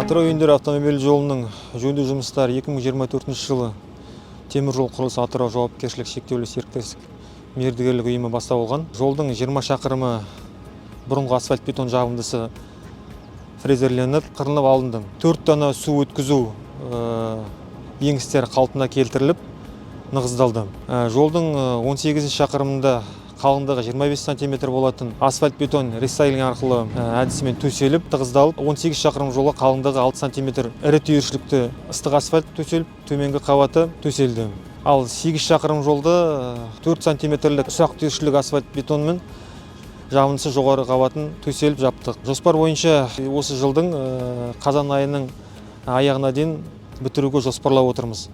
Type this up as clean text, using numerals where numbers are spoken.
Атырау Индер автомобиль жолының жөндеу жұмыстары 2024 жылы темір жол құрылысы Атырау жауапкершілігі шектеулі серіктестік мердігерлік ұйымы бастау алған. Жолдың 20 шақырымы бұрынғы асфальт бетон жабындысы фрезерленіп, қырынып алынды. 4 дана су өткізу еңістері қалпына келтіріліп, нығыздалды. Жолдың 18 шақырымында қалыңдығы 25 см болатын асфальт бетон рестайлинг арқылы әдісімен төселіп, тығыздалып, 18 шақырым жолы қалыңдығы 6 см ірі түйіршілікті ыстық асфальт төселіп, төменгі қабаты төселді. Ал 8 шақырым жолды 4 см-лік ұсақ түйіршілік асфальт бетонмен жабындысы жоғары қабатын төселіп жаптық. Жоспар бойынша осы жылдың қазан айының аяғына дейін бітіруге жоспарлап отырмыз.